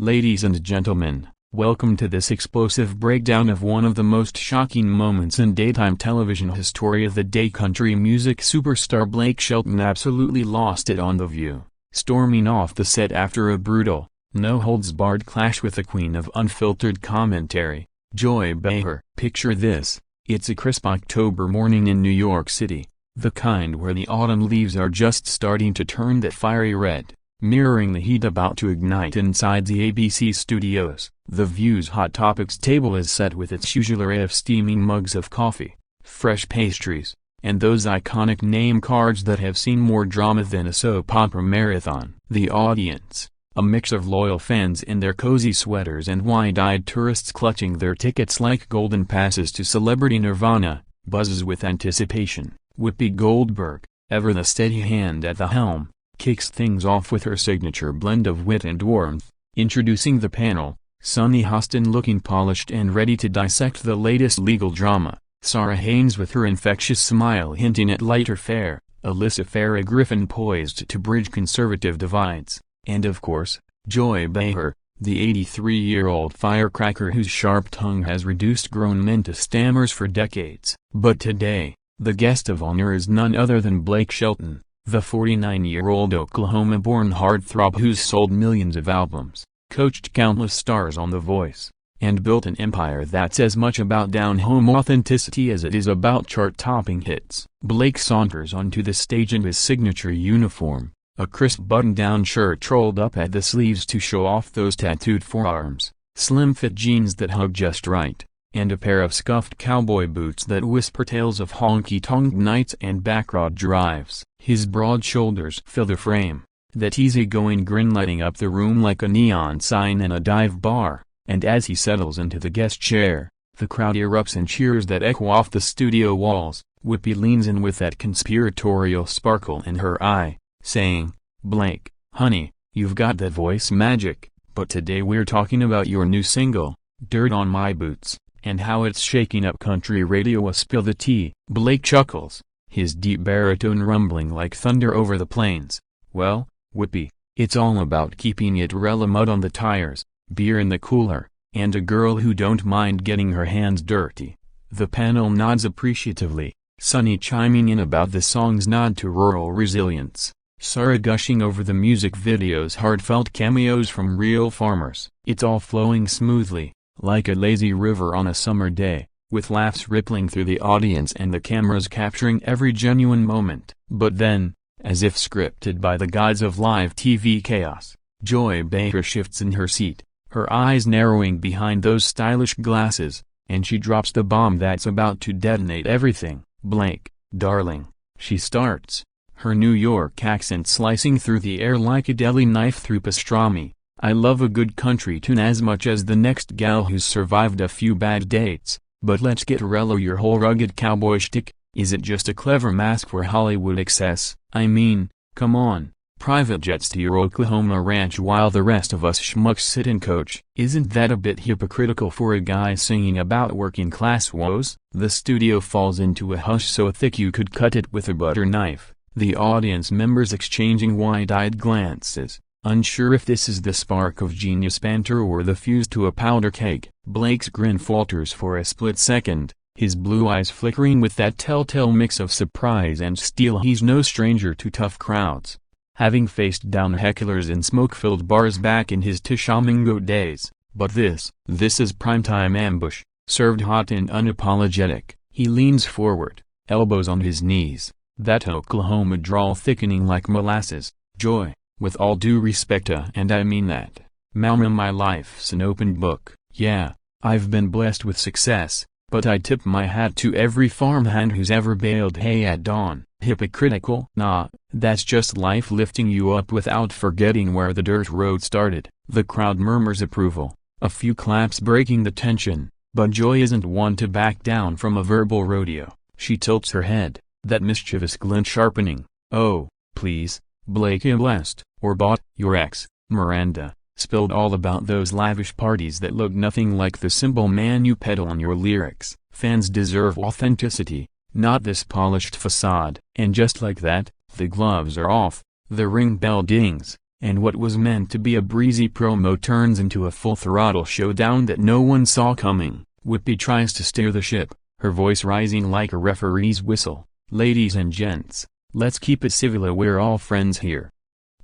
Ladies and gentlemen, welcome to this explosive breakdown of one of the most shocking moments in daytime television history. The day country music superstar Blake Shelton absolutely lost it on The View, storming off the set after a brutal, no-holds-barred clash with the queen of unfiltered commentary, Joy Behar. Picture this, it's a crisp October morning in New York City, the kind where the autumn leaves are just starting to turn that fiery red, mirroring the heat about to ignite inside the ABC studios. The View's Hot Topics table is set with its usual array of steaming mugs of coffee, fresh pastries, and those iconic name cards that have seen more drama than a soap opera marathon. The audience, a mix of loyal fans in their cozy sweaters and wide-eyed tourists clutching their tickets like golden passes to celebrity nirvana, buzzes with anticipation. Whoopi Goldberg, ever the steady hand at the helm, kicks things off with her signature blend of wit and warmth, introducing the panel, Sunny Hostin looking polished and ready to dissect the latest legal drama, Sarah Haynes with her infectious smile hinting at lighter fare, Alyssa Farah Griffin poised to bridge conservative divides, and of course, Joy Behar, the 83-year-old firecracker whose sharp tongue has reduced grown men to stammers for decades. But today, the guest of honor is none other than Blake Shelton, the 49-year-old Oklahoma-born heartthrob who's sold millions of albums, coached countless stars on The Voice, and built an empire that's as much about down-home authenticity as it is about chart-topping hits. Blake saunters onto the stage in his signature uniform, a crisp button-down shirt rolled up at the sleeves to show off those tattooed forearms, slim-fit jeans that hug just right, and a pair of scuffed cowboy boots that whisper tales of honky-tonk nights and backroad drives. His broad shoulders fill the frame, that easygoing grin lighting up the room like a neon sign in a dive bar, and as he settles into the guest chair, the crowd erupts in cheers that echo off the studio walls. Whoopi leans in with that conspiratorial sparkle in her eye, saying, "Blake, honey, you've got that voice magic, but today we're talking about your new single, Dirt on My Boots, and how it's shaking up country radio. Spill the tea." Blake chuckles, his deep baritone rumbling like thunder over the plains. "Well, Whoopi, it's all about keeping it real, mud on the tires, beer in the cooler, and a girl who don't mind getting her hands dirty." The panel nods appreciatively, Sunny chiming in about the song's nod to rural resilience, Sarah gushing over the music video's heartfelt cameos from real farmers. It's all flowing smoothly, like a lazy river on a summer day, with laughs rippling through the audience and the cameras capturing every genuine moment. But then, as if scripted by the gods of live TV chaos, Joy Behar shifts in her seat, her eyes narrowing behind those stylish glasses, and she drops the bomb that's about to detonate everything. "Blake, darling," she starts, her New York accent slicing through the air like a deli knife through pastrami, "I love a good country tune as much as the next gal who's survived a few bad dates. But let's get real, your whole rugged cowboy shtick, is it just a clever mask for Hollywood excess? I mean, come on, private jets to your Oklahoma ranch while the rest of us schmucks sit and coach. Isn't that a bit hypocritical for a guy singing about working class woes?" The studio falls into a hush so thick you could cut it with a butter knife, the audience members exchanging wide-eyed glances, unsure if this is the spark of genius banter or the fuse to a powder keg. Blake's grin falters for a split second, his blue eyes flickering with that telltale mix of surprise and steel. He's no stranger to tough crowds, having faced down hecklers in smoke-filled bars back in his Tishomingo days, but this is primetime ambush, served hot and unapologetic. He leans forward, elbows on his knees, that Oklahoma drawl thickening like molasses. "Joy, with all due respect, and I mean that, mama, my life's an open book. Yeah, I've been blessed with success, but I tip my hat to every farmhand who's ever baled hay at dawn." Hypocritical? Nah, that's just life lifting you up without forgetting where the dirt road started. The crowd murmurs approval, a few claps breaking the tension, but Joy isn't one to back down from a verbal rodeo. She tilts her head, that mischievous glint sharpening. "Oh, please, Blake, blessed, or bought, your ex, Miranda, spilled all about those lavish parties that look nothing like the simple man you peddle in your lyrics. Fans deserve authenticity, not this polished facade." And just like that, the gloves are off, the ring bell dings, And what was meant to be a breezy promo turns into a full-throttle showdown that no one saw coming. Whoopi tries to steer the ship, her voice rising like a referee's whistle. "Ladies and gents, let's keep it civil, we're all friends here."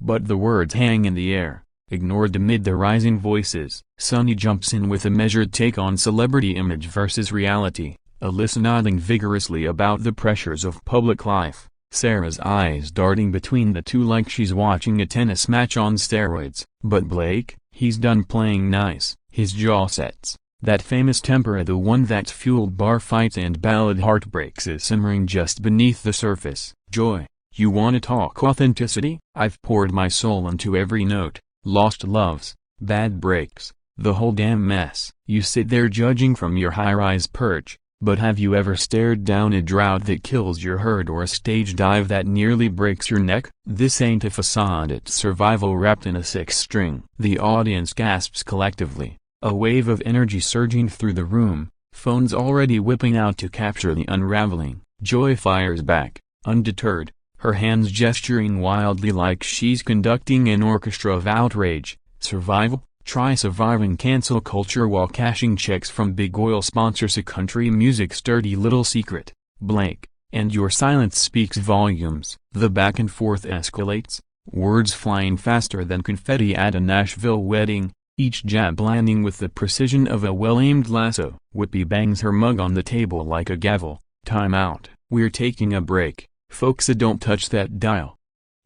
But the words hang in the air, ignored amid the rising voices. Sonny jumps in with a measured take on celebrity image versus reality, Alyssa nodding vigorously about the pressures of public life, Sarah's eyes darting between the two like she's watching a tennis match on steroids. But Blake, he's done playing nice. His jaw sets. That famous temper, the one that's fueled bar fights and ballad heartbreaks, is simmering just beneath the surface. "Joy, you wanna talk authenticity? I've poured my soul into every note, lost loves, bad breaks, the whole damn mess." You sit there judging from your high-rise perch, but have you ever stared down a drought that kills your herd or a stage dive that nearly breaks your neck? This ain't a facade, it's survival wrapped in a sixth string. The audience gasps collectively. A wave of energy surging through the room, phones already whipping out to capture the unraveling. Joy fires back, undeterred, her hands gesturing wildly like she's conducting an orchestra of outrage. Survival? Try surviving cancel culture while cashing checks from big oil sponsors. A country music's dirty little secret. Blake, and your silence speaks volumes. The back and forth escalates, words flying faster than confetti at a Nashville wedding, each jab landing with the precision of a well-aimed lasso. Whoopi bangs her mug on the table like a gavel. "Time out, we're taking a break, folks, don't touch that dial."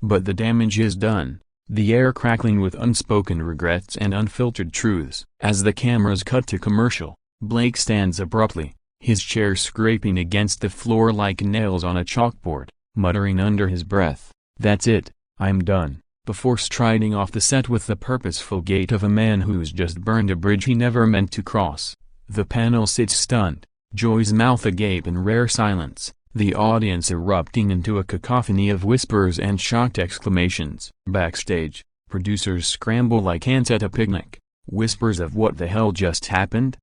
But the damage is done, the air crackling with unspoken regrets and unfiltered truths. As the cameras cut to commercial, Blake stands abruptly, his chair scraping against the floor like nails on a chalkboard, muttering under his breath, "That's it, I'm done," before striding off the set with the purposeful gait of a man who's just burned a bridge he never meant to cross. The panel sits stunned, Joy's mouth agape in rare silence, the audience erupting into a cacophony of whispers and shocked exclamations. Backstage, producers scramble like ants at a picnic, whispers of "what the hell just happened?"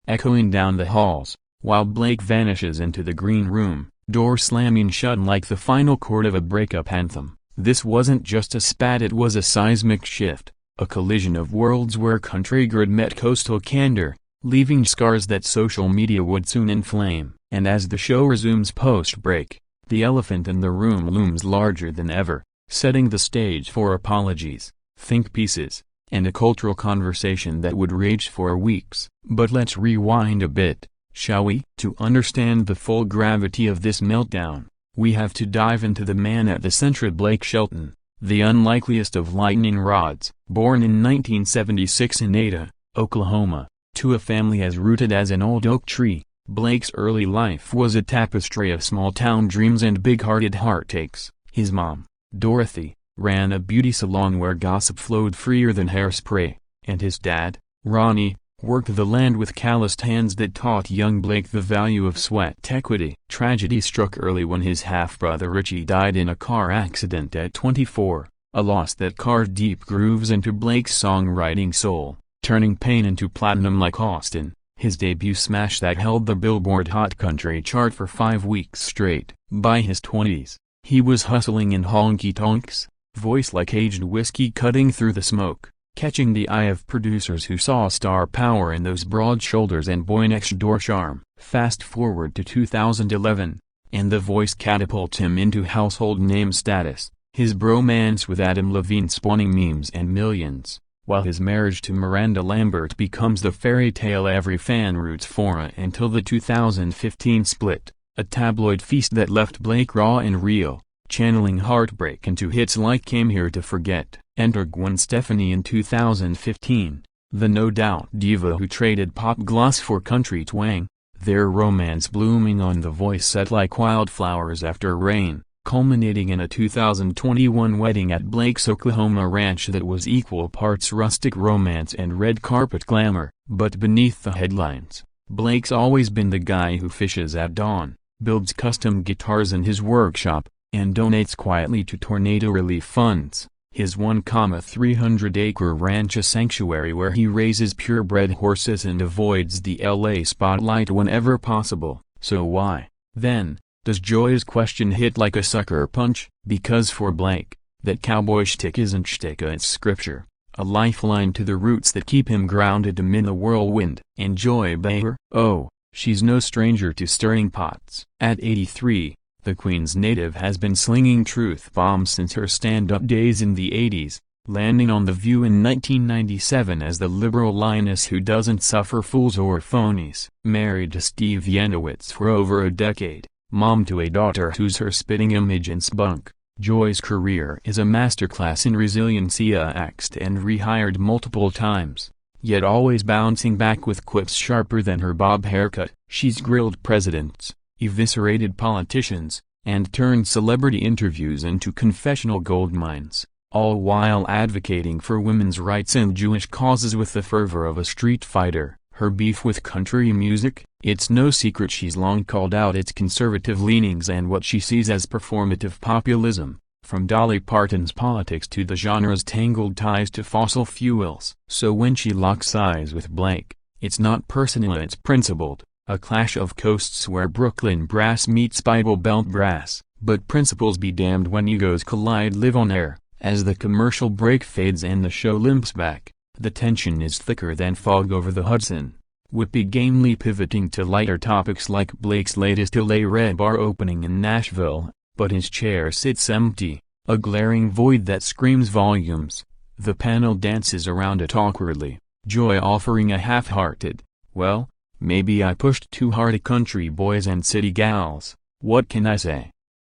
echoing down the halls, while Blake vanishes into the green room, door slamming shut like the final chord of a breakup anthem. This wasn't just a spat, it was a seismic shift, a collision of worlds where country grit met coastal candor, leaving scars that social media would soon inflame. And as the show resumes post-break, the elephant in the room looms larger than ever, setting the stage for apologies, think pieces, and a cultural conversation that would rage for weeks. But let's rewind a bit, shall we? To understand the full gravity of this meltdown, we have to dive into the man at the center. Blake Shelton, the unlikeliest of lightning rods. Born in 1976 in Ada, Oklahoma, to a family as rooted as an old oak tree, Blake's early life was a tapestry of small-town dreams and big-hearted heartaches. His mom, Dorothy, ran a beauty salon where gossip flowed freer than hairspray, and his dad, Ronnie, worked the land with calloused hands that taught young Blake the value of sweat equity. Tragedy struck early when his half-brother Richie died in a car accident at 24, a loss that carved deep grooves into Blake's songwriting soul, turning pain into platinum like Austin, his debut smash that held the Billboard Hot Country chart for 5 weeks straight. By his 20s, he was hustling in honky-tonks, voice like aged whiskey cutting through the smoke, catching the eye of producers who saw star power in those broad shoulders and boy next door charm. Fast forward to 2011, and the voice catapults him into household name status, his bromance with Adam Levine spawning memes and millions, while his marriage to Miranda Lambert becomes the fairy tale every fan roots for until the 2015 split, a tabloid feast that left Blake raw and real, channeling heartbreak into hits like Came Here to Forget. Enter Gwen Stefani in 2015, the no doubt diva who traded pop gloss for country twang, their romance blooming on The Voice set like wildflowers after rain, culminating in a 2021 wedding at Blake's Oklahoma ranch that was equal parts rustic romance and red carpet glamour. But beneath the headlines, Blake's always been the guy who fishes at dawn, builds custom guitars in his workshop, and donates quietly to tornado relief funds. His 1,300-acre ranch a sanctuary where he raises purebred horses and avoids the LA spotlight whenever possible. So why, then, does Joy's question hit like a sucker punch? Because for Blake, That cowboy shtick isn't shtick, it's scripture, a lifeline to the roots that keep him grounded amid the whirlwind. And Joy Behar, oh, she's no stranger to stirring pots. At 83, the Queen's native has been slinging truth bombs since her stand-up days in the 80s, landing on The View in 1997 as the liberal lioness who doesn't suffer fools or phonies. Married to Steve Yanowitz for over a decade, mom to a daughter who's her spitting image and spunk, Joy's career is a masterclass in resiliency, axed and rehired multiple times, yet always bouncing back with quips sharper than her bob haircut. She's grilled presidents, eviscerated politicians, and turned celebrity interviews into confessional goldmines, all while advocating for women's rights and Jewish causes with the fervor of a street fighter. Her beef with country music? It's no secret she's long called out its conservative leanings and what she sees as performative populism, from Dolly Parton's politics to the genre's tangled ties to fossil fuels. So when she locks eyes with Blake, it's not personal, it's principled, a clash of coasts where Brooklyn brass meets Bible Belt brass. But principles be damned when egos collide. Live on air. As the commercial break fades and the show limps back, the tension is thicker than fog over the Hudson. Whoopi gamely pivoting to lighter topics like Blake's latest LA Red Bar opening in Nashville, but his chair sits empty, a glaring void that screams volumes. The panel dances around it awkwardly, Joy offering a half-hearted, "Well, maybe I pushed too hard at country boys and city gals, what can I say?"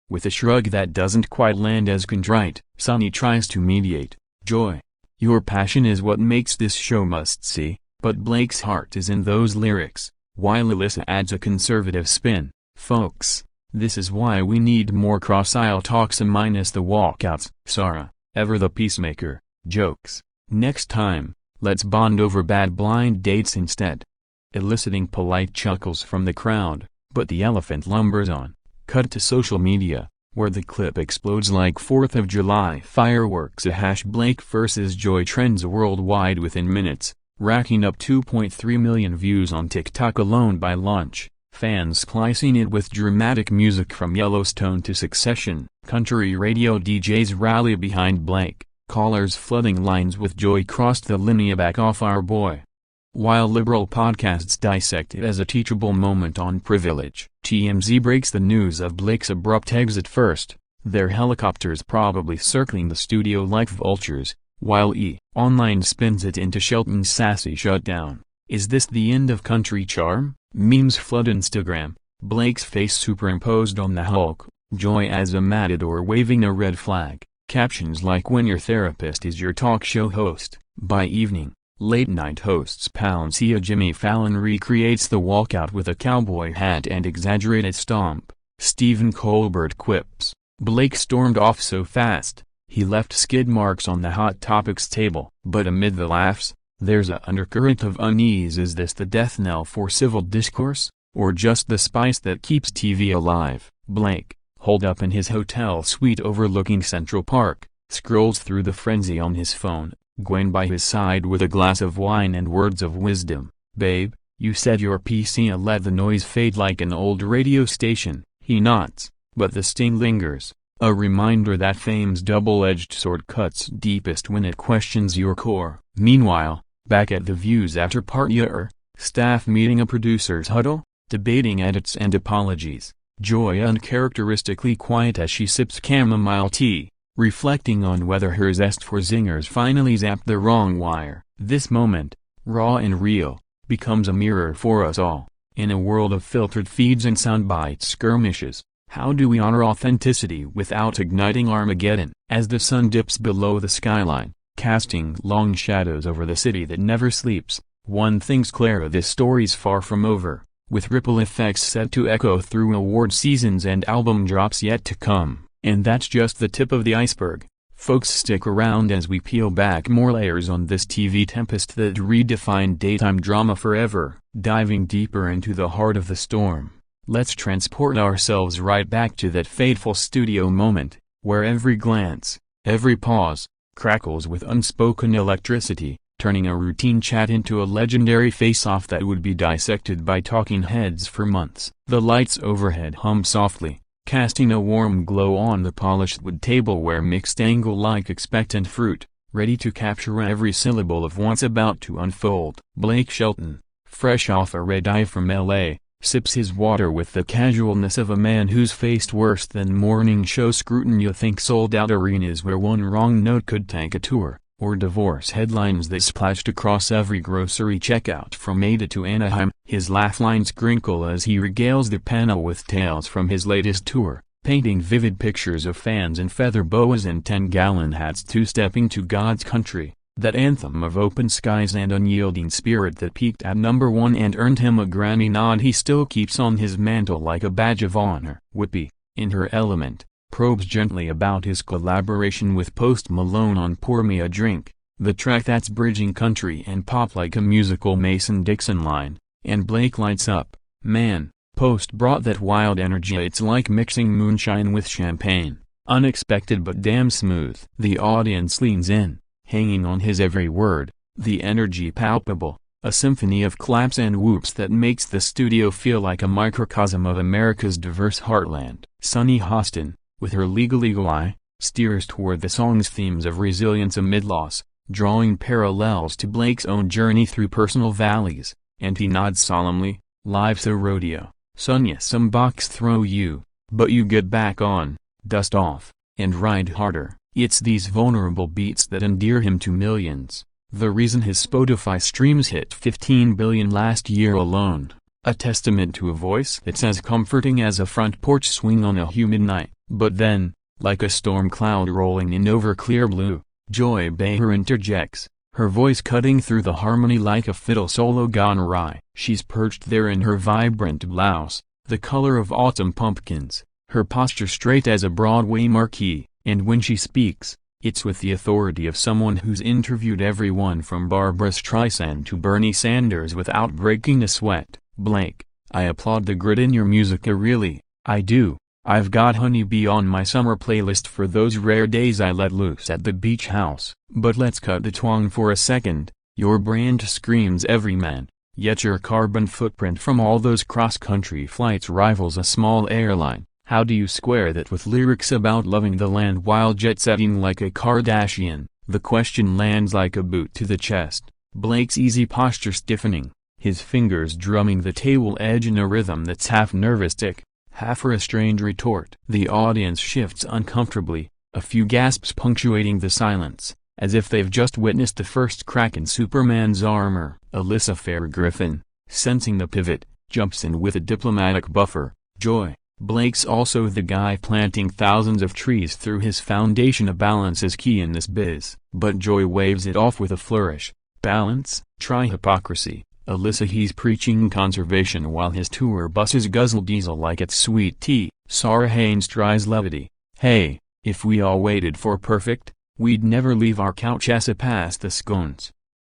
With a shrug that doesn't quite land as contrite, Sonny tries to mediate. "Joy, your passion is what makes this show must-see, but Blake's heart is in those lyrics," while Alyssa adds a conservative spin. "Folks, this is why we need more cross-aisle talks minus the walkouts." Sarah, ever the peacemaker, jokes, "Next time, let's bond over bad blind dates instead," eliciting polite chuckles from the crowd, but the elephant lumbers on. Cut to social media, where the clip explodes like 4th of July fireworks. Blake vs. Joy trends worldwide within minutes, racking up 2.3 million views on TikTok alone by launch, fans splicing it with dramatic music from Yellowstone to Succession. Country radio DJs rally behind Blake, callers flooding lines with Joy crossed the linea back off our boy. While liberal podcasts dissect it as a teachable moment on privilege, TMZ breaks the news of Blake's abrupt exit first, their helicopters probably circling the studio like vultures, while Online spins it into Shelton's sassy shutdown. Is this the end of country charm? Memes flood Instagram, Blake's face superimposed on the Hulk, Joy as a matador waving a red flag, captions like "When your therapist is your talk show host." By evening, late-night hosts Palancia Jimmy Fallon recreates the walkout with a cowboy hat and exaggerated stomp. Stephen Colbert quips, "Blake stormed off so fast, he left skid marks on the Hot Topics table." But amid the laughs, there's a undercurrent of unease. Is this the death knell for civil discourse, or just the spice that keeps TV alive? Blake, holed up in his hotel suite overlooking Central Park, scrolls through the frenzy on his phone, Gwen by his side with a glass of wine and words of wisdom. "Babe, you said your PC let the noise fade like an old radio station." He nods, but the sting lingers, a reminder that fame's double-edged sword cuts deepest when it questions your core. Meanwhile, back at The View's after-party staff meeting, a producer's huddle, debating edits and apologies, Joy uncharacteristically quiet as she sips chamomile tea, reflecting on whether her zest for zingers finally zapped the wrong wire. This moment, raw and real, becomes a mirror for us all. In a world of filtered feeds and soundbite skirmishes, how do we honor authenticity without igniting Armageddon? As the sun dips below the skyline, casting long shadows over the city that never sleeps, one thing's clear: this story's far from over, with ripple effects set to echo through award seasons and album drops yet to come. And that's just the tip of the iceberg. Folks, stick around as we peel back more layers on this TV tempest that redefined daytime drama forever. Diving deeper into the heart of the storm, let's transport ourselves right back to that fateful studio moment, where every glance, every pause, crackles with unspoken electricity, turning a routine chat into a legendary face-off that would be dissected by talking heads for months. The lights overhead hum softly, casting a warm glow on the polished wood tableware mixed angle like expectant fruit, ready to capture every syllable of what's about to unfold. Blake Shelton, fresh off a red-eye from L.A., sips his water with the casualness of a man who's faced worse than morning show scrutiny. You think sold-out arenas where one wrong note could tank a tour, or divorce headlines that splashed across every grocery checkout from Ada to Anaheim. His laugh lines crinkle as he regales the panel with tales from his latest tour, painting vivid pictures of fans in feather boas and 10-gallon hats two-stepping to God's country. That anthem of open skies and unyielding spirit that peaked at #1 and earned him a Grammy nod he still keeps on his mantle like a badge of honor. Whippy, in her element, probes gently about his collaboration with Post Malone on Pour Me a Drink, the track that's bridging country and pop like a musical Mason-Dixon line, and Blake lights up. Man, Post brought that wild energy. It's like mixing moonshine with champagne, unexpected but damn smooth. The audience leans in, hanging on his every word, the energy palpable, a symphony of claps and whoops that makes the studio feel like a microcosm of America's diverse heartland. Sunny Hostin, with her legal eye, steers toward the song's themes of resilience amid loss, drawing parallels to Blake's own journey through personal valleys, and he nods solemnly, life's a rodeo, son, yes, some box throw you, but you get back on, dust off, and ride harder. It's these vulnerable beats that endear him to millions, the reason his Spotify streams hit 15 billion last year alone, a testament to a voice that's as comforting as a front porch swing on a humid night. But then, like a storm cloud rolling in over clear blue, Joy Behar interjects, her voice cutting through the harmony like a fiddle solo gone awry. She's perched there in her vibrant blouse, the color of autumn pumpkins, her posture straight as a Broadway marquee. And when she speaks, it's with the authority of someone who's interviewed everyone from Barbra Streisand to Bernie Sanders without breaking a sweat. Blake, I applaud the grit in your music, really, I do. I've got Honey Bee on my summer playlist for those rare days I let loose at the beach house. But let's cut the twang for a second. Your brand screams everyman, yet your carbon footprint from all those cross-country flights rivals a small airline. How do you square that with lyrics about loving the land while jet-setting like a Kardashian? The question lands like a boot to the chest, Blake's easy posture stiffening, his fingers drumming the table edge in a rhythm that's half nervous tick, half a restrained retort. The audience shifts uncomfortably, a few gasps punctuating the silence, as if they've just witnessed the first crack in Superman's armor. Alyssa Fair-Griffin, sensing the pivot, jumps in with a diplomatic buffer. Joy, Blake's also the guy planting thousands of trees through his foundation. A balance is key in this biz. But Joy waves it off with a flourish. Balance? Try hypocrisy. Alyssa, he's preaching conservation while his tour buses guzzle diesel like it's sweet tea. Sarah Haynes tries levity. Hey, if we all waited for perfect, we'd never leave our couch past the scones.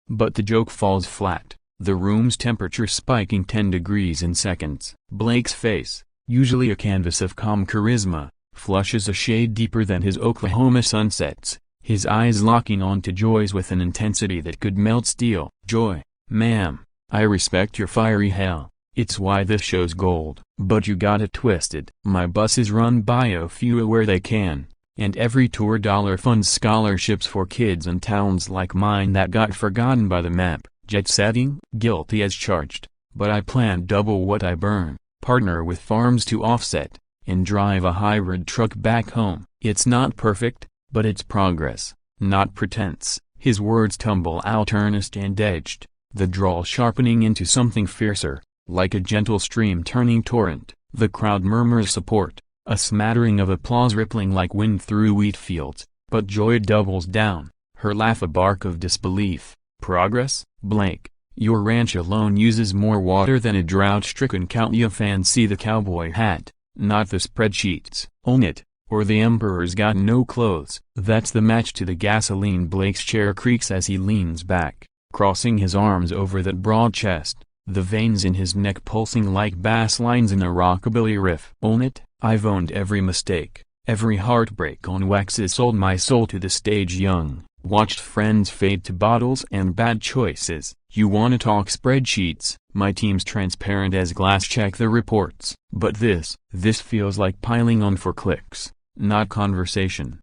But the joke falls flat, the room's temperature spiking 10 degrees in seconds. Blake's face, usually a canvas of calm charisma, flushes a shade deeper than his Oklahoma sunsets, his eyes locking onto Joy's with an intensity that could melt steel. Joy, ma'am, I respect your fiery hell, it's why this show's gold. But you got it twisted. My buses run biofew where they can, and every tour dollar funds scholarships for kids in towns like mine that got forgotten by the map. Jet setting? Guilty as charged, but I plan double what I burn. Partner with farms to offset, and drive a hybrid truck back home. It's not perfect, but it's progress, not pretense. His words tumble out earnest and edged, the drawl sharpening into something fiercer, like a gentle stream turning torrent. The crowd murmurs support, a smattering of applause rippling like wind through wheat fields, but Joy doubles down, her laugh a bark of disbelief. Progress? Blake, your ranch alone uses more water than a drought-stricken county. Fans see the cowboy hat, not the spreadsheets. Own it, or the emperor's got no clothes. That's the match to the gasoline. Blake's chair creaks as he leans back, crossing his arms over that broad chest, the veins in his neck pulsing like bass lines in a rockabilly riff. Own it? I've owned every mistake, every heartbreak on wax. Sold my soul to the stage young, Watched friends fade to bottles and bad choices. You wanna talk spreadsheets? My team's transparent as glass, check the reports. But this feels like piling on for clicks, not conversation.